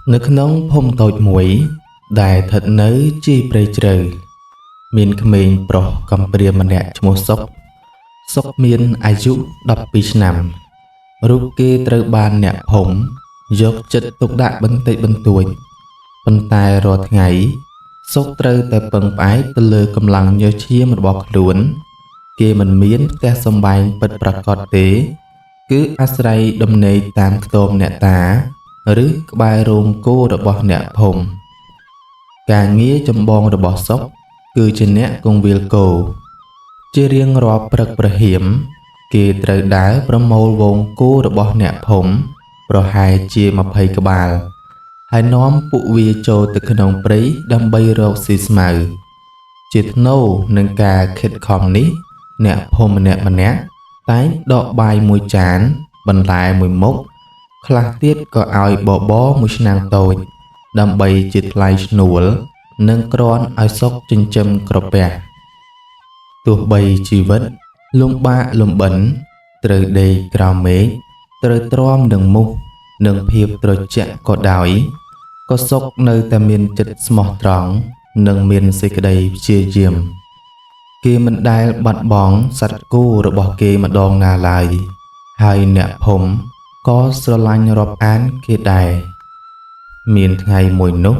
Nước nông phom tột mũi đại thật nớ chi prey trừ miền khmer pro cầm bìa mình nè cho một sốc miền ai dụ đập bị nằm rút kê trời ban nè phồng dốc chật tục đại bấn tuổi bấn tài rồi ngày sốc trời tại bần bái từ lời cầm lăng nhớ chia một bọc luồn kê mình miến te sông bay bật bạc cọt tế cứ Asray đâm nề tam tôm nè tá rứ bài rôm cô đập bọc nè phồng càng nghĩa trong bong đập bọc sốc cứ trên nè công việc cổ chia riêng rọp bạc hiểm kê trời đá màu vòng cô đập bọc nè phồng rồi hai chia mà hay cả bà hai nóm phụ vi cho từ khăn ông prey đâm bay râu xì màu chết nâu nâng ca khét khom ní nè phồng nè mà nè tái đọ bài mùi chán bần lại mùi mốc khla tiết có ai bỏ bó mùi nàng tôi đâm bay chết lại nụa nâng cron ai sốc chân châm cọp bè tụi bay chỉ vấn lông ba lông bẩn từ đây cào mế từ trom đừng mục nâng hiệp từ chẹn có đói có sốc nơi ta miền chật smart trắng nâng miền xây cái đầy chia diềm kê mình đai bận bóng sạch cô rồi bỏ kê mà đong nà lại hai nẹ phồng có sơ lanh rộp án kê đài miền ngày mùi nút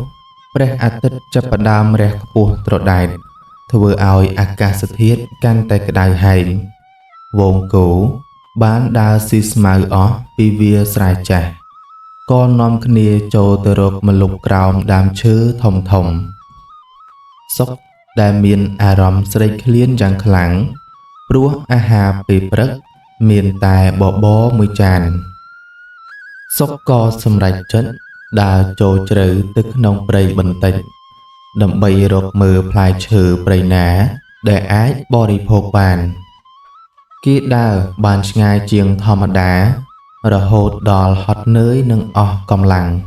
preh atit chấp đam reh buộc trọ đài thưa oi akasa thiết can tay cái đài hành vốn cũ bán đa xì màu ó pivia sài chả con nom khnia cho từ rộp mà lục cào đam chữ thòng sốc đại miền Aram sấy liên chẳng khẳng rúa aha bị bật miền tài bỏ bó mùi tràn sốc co xâm rạch chất đà trồ trừ tức nông prey bình tĩnh đầm bay rột mờ plai trừ prey ná để ái body phô bàn kỹ đà bàn ngay chiêng thòm đá rồi hột đò hót nới nâng cầm lặng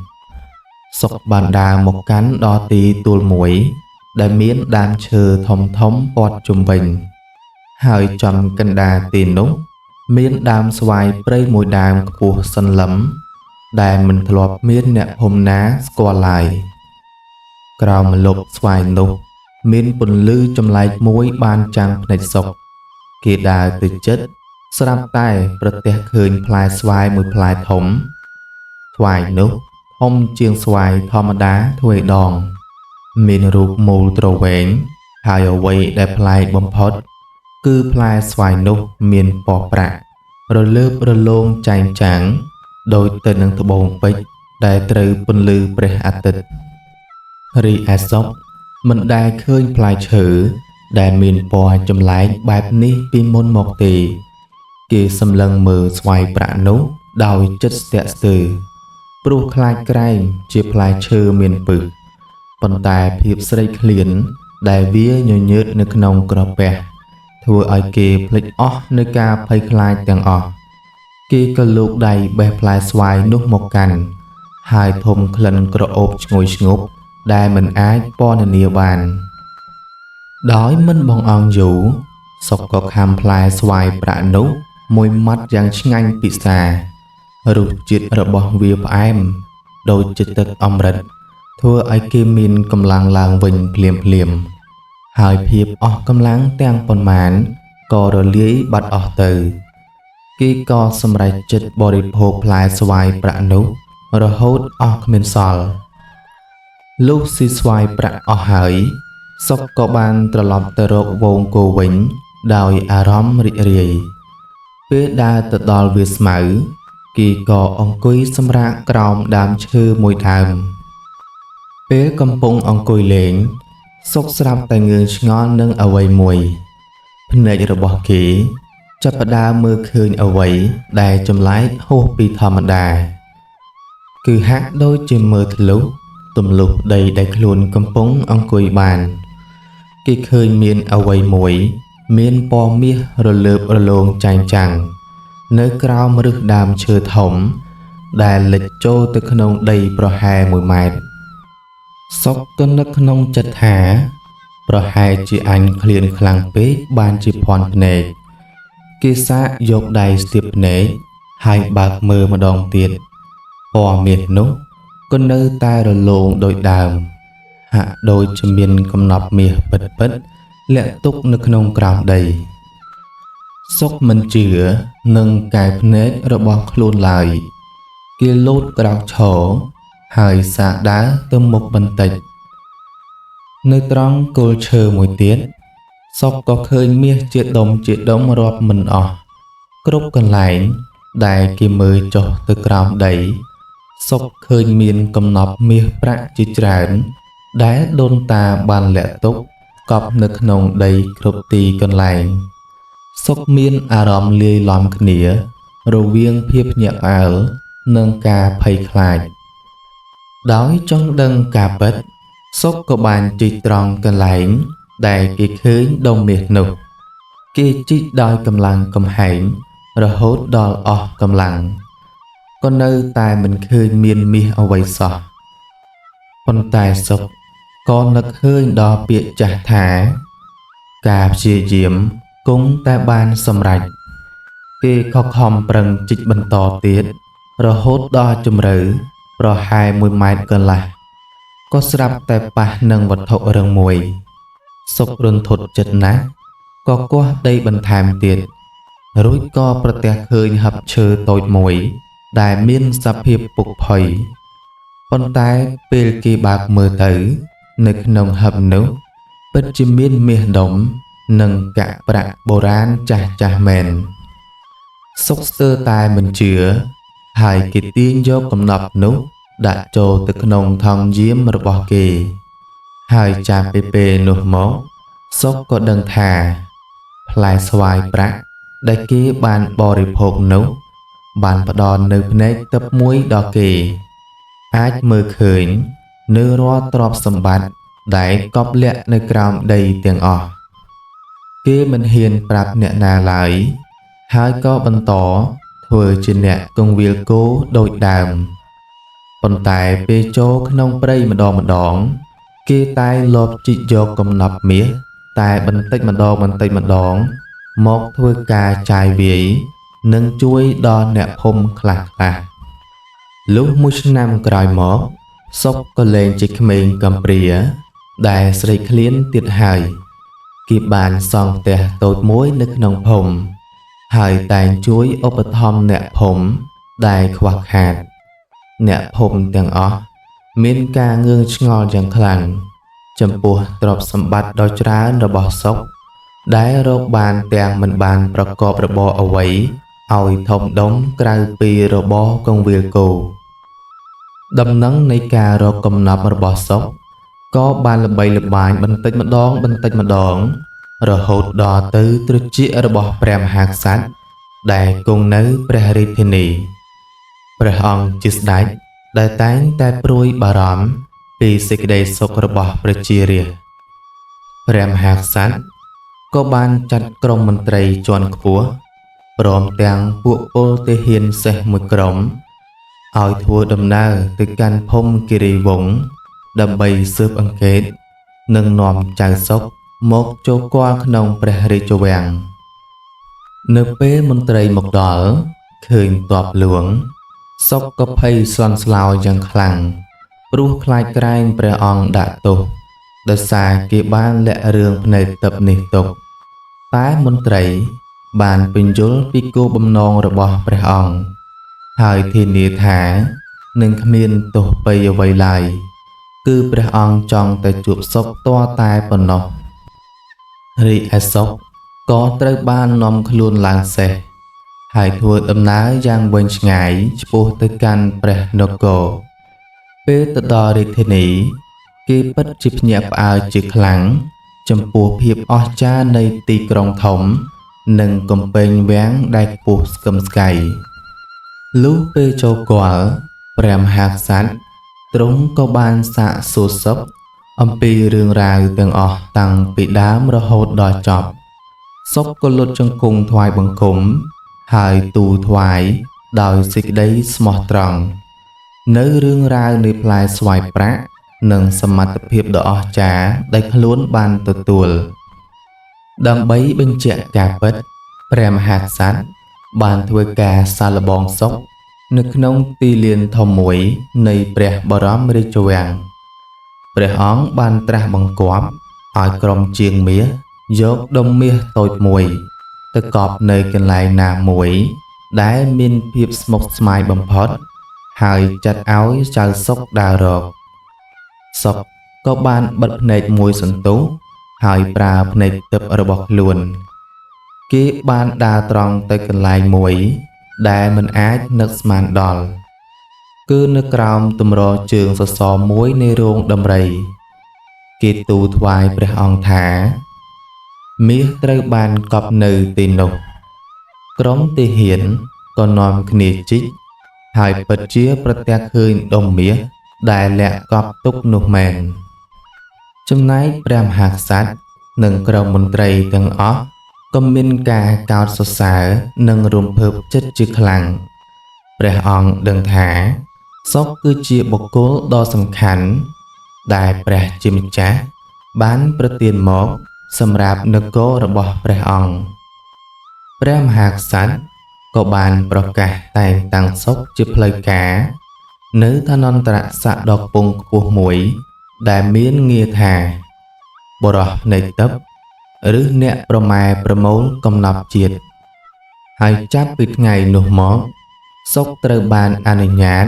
sốc bàn đà một cánh đo tí tuôn mũi đại miến đam chờ thống bọt trùm bình hơi chầm cân đà tiền nút miến đam xoay prey mùi đàm của sân lấm đại mình thọp miến nẹ hôm ná qua lại cào mà lục xoay nút miến bùn lư chầm lại mũi ban trăng nạch sọc kỳ đà từ chất sắp tay bật tẹt khơi plai xoay mùi plai thống xoay nút thông chiêng xoay thòm đá thuê đòn miền ruột mù trầu vén hai ở quay để plai bom phốt cứ plai xoài nút miền bò bạc rồi lướp rồi lông chàng trắng đôi tên nâng thụ bồn bích để từ bồn lư pre atit ri asok mình đã khơi plai chữ để miền bò chấm lái bạp ní pin môn một tỷ kỳ xâm lăng mờ xoài bạc nút đòi chất xẹt từ pro khai cray chia plai chữ miền bự bần tài phiệp sấy liền đại vía nhớ nhớ nước nông cọp bè thua ai kê plek ó nơi ca phơi khai tiếng ó kê cơ lục đầy bè plai xoài nước một cành hai thùng khăn cọp ngồi ngục đại mình ái pon nhiều bàn đói mình bong ong dũ sọc có ham plai xoài bạ nút môi mắt giang nhanh bị xà rụt chít rồi bong vía em đôi chít tật om rật thua ai kim min cầm lăng làng vinh liềm hai phiệp ở cầm lăng tang pon mán co rồi lưới bắt ở từ khi co xâm rạch chất body phô plai xoay bạ nút rồi hốt ở miền sòl lúc si xoay bạ ở hải sốc có ban trở lọt từ rộp vốn cô vĩnh đòi arom rị rì phía đa tự đòi việc mẫu khi có ông quý xâm rạc còng đám chư mùi thầm phía cầm bông ông cùi lệnh sốc sạp tại người ngon nâng ở vầy mùi phần này rồi bỏ kỹ chấp đa mưa khơi ở vầy đài châm lái hô bị thầm đà cứ hát đôi chìm mưa lúc tùm lục đầy đầy luôn cầm bông ông cùi bàn khi khơi miên ở vầy mùi miên bò mía rồi lợp rồi lông chàng chẳng nơi cao mà được đàm chơ thống đài lịch chô từ khăn ông đầy pro hai mùi mạch sốc tân nước nông chật há pro hai chị anh liền khlang bế ban chị phòn nệ kia xa dọc đầy stiệp nệ hai bạc mơ mà đòn tiệt bò miệt nút ក៏នៅតែរលោងដោយដើមហាក់ដូចជាមានកំណប់មាសពិតៗលាក់ទុកនៅក្នុងក្រោមដីសុកមិនជឿនឹងកាយភ្នែករបស់ខ្លួនឡើយគេលោតក្រោកឈរហើយសាកដើរទៅមុខបន្តិចនៅត្រង់គល់ឈើមួយទៀតសុកក៏ឃើញមាសជាដុំរាប់មិនអស់គ្រប់កន្លែងដែលគេមើលចុះទៅក្រោមដីសុកឃើញមានកំណប់មាសប្រាក់ជាច្រើនដែលដូនតាបានលាក់ទុកកប់នៅក្នុងដីគ្រប់ទីកន្លែងសុកមានអារម្មណ៍លាយឡំគ្នារវាងភាពភ្ញាក់ផ្អើលនិងការភ័យខ្លាចដោយចង់ដឹងការពិតសុកក៏បានជីកត្រង់កន្លែងដែលគេឃើញដុំមាសនោះគេជីកដោយកម្លាំងកំហែងរហូតដល់អស់កម្លាំងក៏នៅតែមិនឃើញមានមាសអ្វីសោះប៉ុន្តែសុកក៏នឹកឃើញដល់ពាក្យចាស់ថាការព្យាយាមគង់តែបានសម្រេចគេខិតខំប្រឹងជីកបន្តទៀតរហូតដល់ជម្រៅប្រហែល1 ម៉ែត្រកន្លះក៏ស្រាប់តែប៉ះនឹងវត្ថុរឹងមួយសុករន្ធត់ចិត្តណាស់ក៏គាស់ដីបន្ថែមទៀតរួចក៏ប្រទះឃើញហឹបឈើតូចមួយដែលមានសភាពពុកផុយប៉ុន្តែពេលគេបើកមើលទៅនៅក្នុងហឹបនោះពិតជាមានមាសដុំនិងកាក់ប្រាក់បុរាណចាស់មែនសុកស្ទើរតែមិនជឿហើយគេទាញយកកំណប់នោះដាក់ចូលទៅក្នុងថង់យាមរបស់គេហើយចាប់ពីពេលនោះមកសុកក៏ដឹងថាផ្លែស្វាយប្រាក់ដែលគេបានបរិភោគនោះបានផ្ដល់នូវភ្នែកទិព្វមួយដល់គេអាចមើលឃើញនៅរាល់ទ្រព្យសម្បត្តិដែលកប់លាក់នៅក្រោមដីទាំងអស់គេមិនហ៊ានប្រាប់អ្នកណាឡើយហើយក៏បន្តធ្វើជាអ្នកគង្វាលគោដូចដើមប៉ុន្តែពេលចូលក្នុងព្រៃម្ដងគេតែលបជីកយកកំណប់មាសតែបន្តិចម្ដងមកធ្វើការចាយវាយនិងជួយដល់អ្នកភូមិខ្លះលុះមួយឆ្នាំក្រោយមកសុកក៏លែងជាក្មេងកំព្រាដែលស្រេកឃ្លានទៀតហើយគេបានសង់ផ្ទះតូចមួយនៅក្នុងភូមិហើយតែងជួយឧបត្ថម្ភអ្នកភូមិដែលខ្វះខាតអ្នកភូមិទាំងអស់មានការងឿងឆ្ងល់យ៉ាងខ្លាំងចំពោះទ្រព្យសម្បត្តិដ៏ច្រើនរបស់សុកដែលរកបានទាំងមិនបានប្រកបរបរអ្វីឲ្យធំដុំក្រៅពីរបរកង្វាលគោដំណឹងនៃការរកកំណប់របស់សុកក៏បានល្បីល្បាញបន្តិចម្ដងរហូតដល់ទៅត្រចៀករបស់ព្រះមហាក្សត្រដែលគង់នៅព្រះរាជធានីព្រះអង្គជាស្ដេចដែលតែងតែព្រួយបារម្ភពីសេចក្តីសុខរបស់ប្រជារាស្ត្រព្រះមហាក្សត្រក៏បានចាត់ក្រុមមន្ត្រីជាន់ខ្ពស់ព្រមទាំងពួកពលទាហានសេះមួយក្រុមឲ្យធ្វើដំណើរទៅកាន់ភូមិគិរីវង្សដើម្បីស៊ើបអង្កេតនិងនាំចៅសុកមកចូលគាល់ក្នុងព្រះរាជវាំងនៅពេលមន្ត្រីមកដល់ឃើញទ័ពលួងសុកក៏ភ័យស្លន់ស្លោយ៉ាងខ្លាំងព្រោះខ្លាចក្រែងព្រះអង្គដាក់ទោសដោយសារគេបានលាក់រឿងភ្នែកទិព្វនេះទុកតែមន្ត្រីបានពន្យល់ពីគោលបំណងរបស់ព្រះអង្គហើយធានាថានឹងគ្មានទោសពៃអ្វីឡើយគឺព្រះអង្គចង់តែជួបសុកទាល់តែប៉ុណ្ណោះរីឯសុកក៏ត្រូវបាននាំខ្លួនឡើងសេះហើយធ្វើដំណើរយ៉ាងវែងឆ្ងាយឆ្ពោះទៅកាន់ព្រះនគរពេលទៅដល់រាជធានីគេពិតជាភ្ញាក់ផ្អើលជាខ្លាំងចំពោះភាពអស្ចារ្យនៃទីក្រុងធំនិងកំពែងវាំងដែលខ្ពស់ស្កឹមស្កៃលុះពេលចូលគាល់ព្រះមហាក្សត្រទ្រង់ក៏បានសាកសួរសុកអំពីរឿងរ៉ាវទាំងអស់តាំងពីដើមរហូតដល់ចប់សុកក៏លុតជង្គង់ថ្វាយបង្គំហើយទូលថ្វាយដោយសេចក្តីស្មោះត្រង់នៅរឿងរ៉ាវនៃផ្លែស្វាយប្រាក់និងសមត្ថភាពដ៏អស្ចារ្យដែលខ្លួនបានទទួលដើម្បីបញ្ជាក់ការពិតព្រះមហាក្សត្របានធ្វើការសាកល្បងសុក នៅក្នុងទីលានធំមួយនៃព្រះបរមរាជវាំងព្រះអង្គបានត្រាស់បង្គាប់ឲ្យក្រុមជាងមាសយកដុំមាសតូចមួយទៅកប់នៅកន្លែងណាមួយដែលមានភាពស្មុគស្មាញបំផុតហើយចាត់ឲ្យចៅសុកដើររកសុកក៏បានបិទភ្នែកមួយសន្ទុះហើយប្រើភ្នែកទិព្វរបស់ខ្លួនគេបានដើរត្រង់ទៅកន្លែងមួយដែលមិនអាចនឹកស្មានដល់គឺនៅក្រោមទម្រជើងសសរមួយនៃរោងដំរីគេទូលថ្វាយព្រះអង្គថាមាសត្រូវបានកប់នៅទីនោះក្រុមទាហានក៏នាំគ្នាជីកហើយពិតជាប្រទះឃើញដុំមាសដែលលាក់កប់ទុកនោះមែនចំណែកព្រះមហាក្សត្រនិងក្រុមមន្ត្រីទាំងអស់ក៏មានការកោតសរសើរនិងរំភើបចិត្តជាខ្លាំងព្រះអង្គដឹងថាសុកគឺជាបុគ្គលដ៏សំខាន់ដែលព្រះជាម្ចាស់បានប្រទានមកសម្រាប់នគររបស់ព្រះអង្គព្រះមហាក្សត្រក៏បានប្រកាសតែងតាំងសុកជាផ្លូវការនៅឋានន្តរស័ក្តិដ៏ខ្ពង់ខ្ពស់មួយដែលមានងារថាបរោះនៃទិព្វឬអ្នកប្រម៉ែប្រមូលកំណប់ជាតិហើយចាប់ពីថ្ងៃនោះមកសុកត្រូវបានអនុញ្ញាត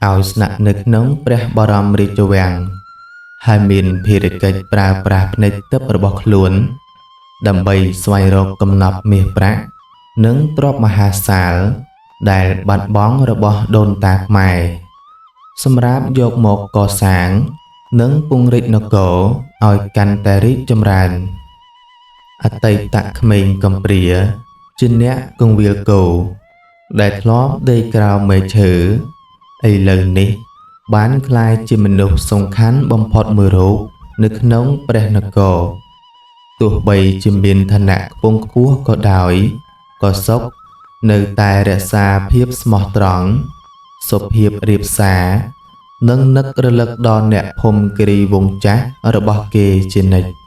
ឲ្យស្នាក់នៅក្នុងព្រះបរមរាជវាំងហើយមានភារកិច្ចប្រើប្រាស់ភ្នែកទិព្វរបស់ខ្លួនដើម្បីស្វែងរកកំណប់មាសប្រាក់និងទ្រព្យមហាសាលដែលបាត់បង់របស់ដូនតាខ្មែរសម្រាប់យកមកកសាងនិងពង្រីកនគរឲ្យកាន់តែរីកចម្រើនអតីតក្មេងកំព្រាជាអ្នកគង្វាលគោដែលធ្លាប់ដេកក្រោមមែកឈើឥឡូវនេះបានក្លាយជាមនុស្សសំខាន់បំផុតមួយរូបនៅក្នុងព្រះនគរទោះបីជាមានឋានៈខ្ពង់ខ្ពស់ក៏ដោយក៏សុខនៅតែរក្សាភាពស្មោះត្រង់សុភាពរាបសារនិងនឹករលឹកដល់អ្នកភូមិគិរីវង្សចាស់របស់គេជានិច្ច